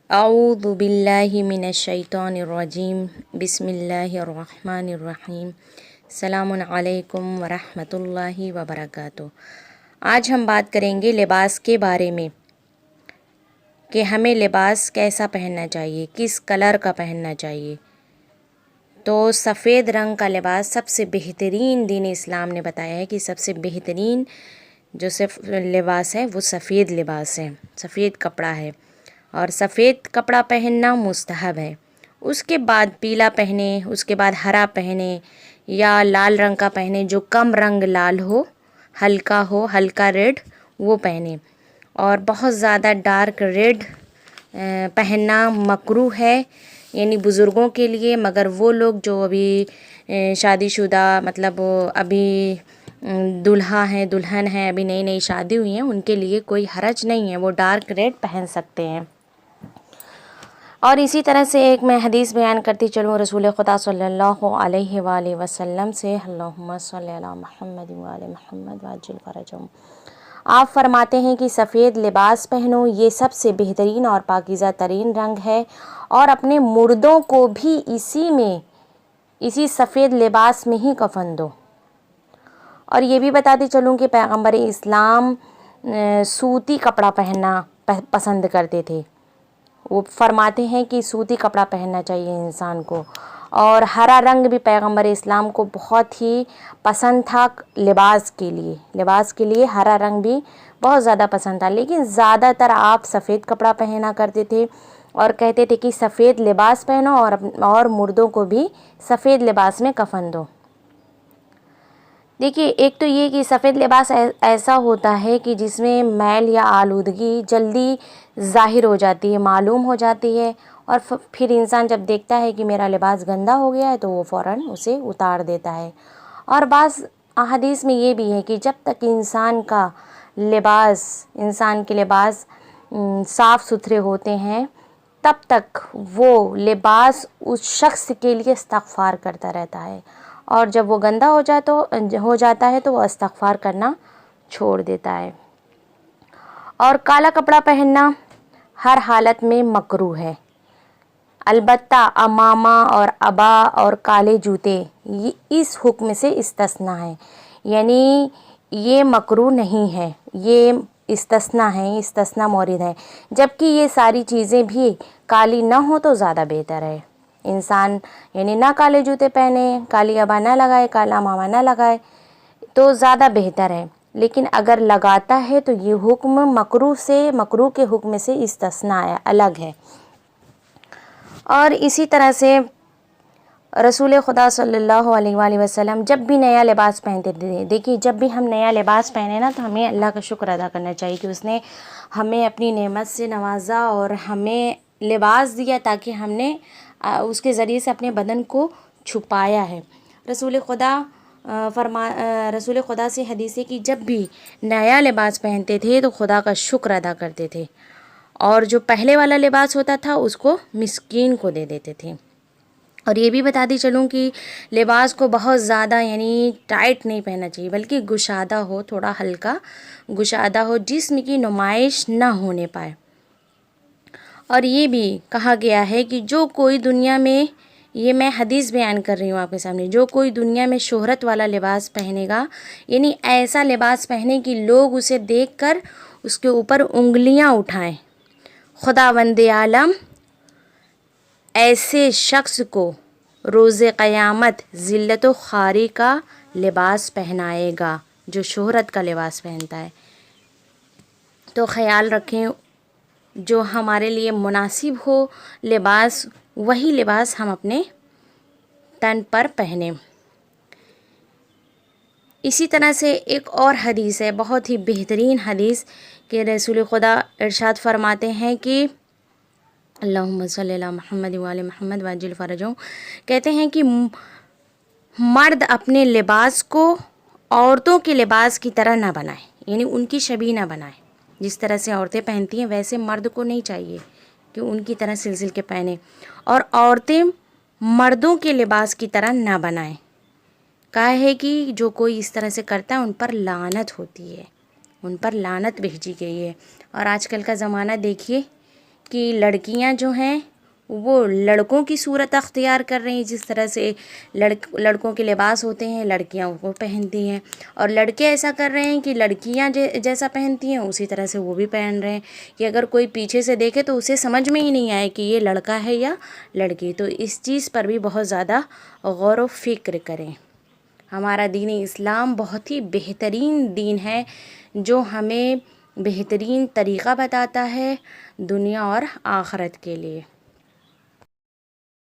اعوذ باللہ من الشیطان الرجیم بسم اللہ الرحمن الرحیم السلام علیکم ورحمۃ اللہ وبرکاتہ۔ آج ہم بات کریں گے لباس کے بارے میں کہ ہمیں لباس کیسا پہننا چاہیے، کس کلر کا پہننا چاہیے۔ تو سفید رنگ کا لباس سب سے بہترین دین اسلام نے بتایا ہے کہ سب سے بہترین جو لباس ہے وہ سفید لباس ہے، سفید کپڑا ہے، اور سفید کپڑا پہننا مستحب ہے۔ اس کے بعد پیلا پہنے، اس کے بعد ہرا پہنے یا لال رنگ کا پہنے، جو کم رنگ لال ہو، ہلکا ریڈ وہ پہنے۔ اور بہت زیادہ ڈارک ریڈ پہننا مکروہ ہے، یعنی بزرگوں کے لیے، مگر وہ لوگ جو ابھی شادی شدہ مطلب ابھی دلہا ہیں دلہن ہیں، ابھی نئی نئی شادی ہوئی ہیں، ان کے لیے کوئی حرج نہیں ہے، وہ ڈارک ریڈ پہن سکتے ہیں۔ اور اسی طرح سے ایک میں حدیث بیان کرتی چلوں رسول خدا صلی اللہ علیہ وآلہ وسلم سے، اللہم صلی علی محمد وآل محمد وعجل فرجهم۔ آپ فرماتے ہیں کہ سفید لباس پہنو، یہ سب سے بہترین اور پاکیزہ ترین رنگ ہے، اور اپنے مردوں کو بھی اسی سفید لباس میں ہی کفن دو۔ اور یہ بھی بتاتی چلوں کہ پیغمبر اسلام سوتی کپڑا پہننا پسند کرتے تھے، وہ فرماتے ہیں کہ سوتی کپڑا پہننا چاہیے انسان کو۔ اور ہرا رنگ بھی پیغمبر اسلام کو بہت ہی پسند تھا، لباس کے لیے ہرا رنگ بھی بہت زیادہ پسند تھا، لیکن زیادہ تر آپ سفید کپڑا پہنا کرتے تھے اور کہتے تھے کہ سفید لباس پہنو اور مردوں کو بھی سفید لباس میں کفن دو۔ دیکھیے، ایک تو یہ کہ سفید لباس ایسا ہوتا ہے کہ جس میں میل یا آلودگی جلدی ظاہر ہو جاتی ہے، معلوم ہو جاتی ہے، اور پھر انسان جب دیکھتا ہے کہ میرا لباس گندا ہو گیا ہے تو وہ فوراً اسے اتار دیتا ہے۔ اور بعض احادیث میں یہ بھی ہے کہ جب تک انسان کے لباس صاف ستھرے ہوتے ہیں، تب تک وہ لباس اس شخص کے لیے استغفار کرتا رہتا ہے، اور جب وہ گندا ہو جاتا ہے تو وہ استغفار کرنا چھوڑ دیتا ہے۔ اور کالا کپڑا پہننا ہر حالت میں مکروہ ہے، البتہ عمامہ اور عبا اور کالے جوتے یہ اس حکم سے استثناء ہیں، یعنی یہ مکروہ نہیں ہے، یہ استثناء مورد ہے، جبکہ یہ ساری چیزیں بھی کالی نہ ہو تو زیادہ بہتر ہے۔ انسان یعنی نہ کالے جوتے پہنے، کالی عبا نہ لگائے، کالا عمامہ نہ لگائے تو زیادہ بہتر ہے، لیکن اگر لگاتا ہے تو یہ حکم مکروہ کے حکم سے استثناء ہے، الگ ہے۔ اور اسی طرح سے رسول خدا صلی اللہ علیہ وآلہ وسلم جب بھی نیا لباس پہنتے تھے، دیکھیے جب بھی ہم نیا لباس پہنے نا تو ہمیں اللہ کا شکر ادا کرنا چاہیے کہ اس نے ہمیں اپنی نعمت سے نوازا اور ہمیں لباس دیا تاکہ ہم نے اس کے ذریعے سے اپنے بدن کو چھپایا ہے۔ رسول خدا سے حدیث ہے کہ جب بھی نیا لباس پہنتے تھے تو خدا کا شکر ادا کرتے تھے، اور جو پہلے والا لباس ہوتا تھا اس کو مسکین کو دے دیتے تھے۔ اور یہ بھی بتاتی چلوں کہ لباس کو بہت زیادہ یعنی ٹائٹ نہیں پہننا چاہیے، بلکہ گشادہ ہو، تھوڑا ہلکا گشادہ ہو، جسم کی نمائش نہ ہونے پائے۔ اور یہ بھی کہا گیا ہے کہ جو کوئی دنیا میں، یہ میں حدیث بیان کر رہی ہوں آپ کے سامنے، جو کوئی دنیا میں شہرت والا لباس پہنے گا، یعنی ایسا لباس پہنے کہ لوگ اسے دیکھ کر اس کے اوپر انگلیاں اٹھائیں، خداوند عالم ایسے شخص کو روز قیامت ذلت و خواری کا لباس پہنائے گا جو شہرت کا لباس پہنتا ہے۔ تو خیال رکھیں، جو ہمارے لیے مناسب ہو لباس، وہی لباس ہم اپنے تن پر پہنیں۔ اسی طرح سے ایک اور حدیث ہے، بہت ہی بہترین حدیث، کہ رسول خدا ارشاد فرماتے ہیں کہ اللہم صلی علی محمد وآل محمد وعجل فرجهم، کہتے ہیں کہ مرد اپنے لباس کو عورتوں کے لباس کی طرح نہ بنائے، یعنی ان کی شبیہ نہ بنائے، جس طرح سے عورتیں پہنتی ہیں ویسے مرد کو نہیں چاہیے کہ ان کی طرح سل کے پہنے، اور عورتیں مردوں کے لباس کی طرح نہ بنائیں۔ کہا ہے کہ جو کوئی اس طرح سے کرتا ہے ان پر لعنت ہوتی ہے، ان پر لعنت بھیجی گئی ہے۔ اور آج کل کا زمانہ دیکھیے کہ لڑکیاں جو ہیں وہ لڑکوں کی صورت اختیار کر رہی ہیں، جس طرح سے لڑکوں کے لباس ہوتے ہیں لڑکیاں وہ پہنتی ہیں، اور لڑکے ایسا کر رہے ہیں کہ لڑکیاں جیسا پہنتی ہیں اسی طرح سے وہ بھی پہن رہے ہیں، کہ اگر کوئی پیچھے سے دیکھے تو اسے سمجھ میں ہی نہیں آئے کہ یہ لڑکا ہے یا لڑکی۔ تو اس چیز پر بھی بہت زیادہ غور و فکر کریں۔ ہمارا دین اسلام بہت ہی بہترین دین ہے جو ہمیں بہترین طریقہ بتاتا ہے دنیا اور آخرت کے لیے۔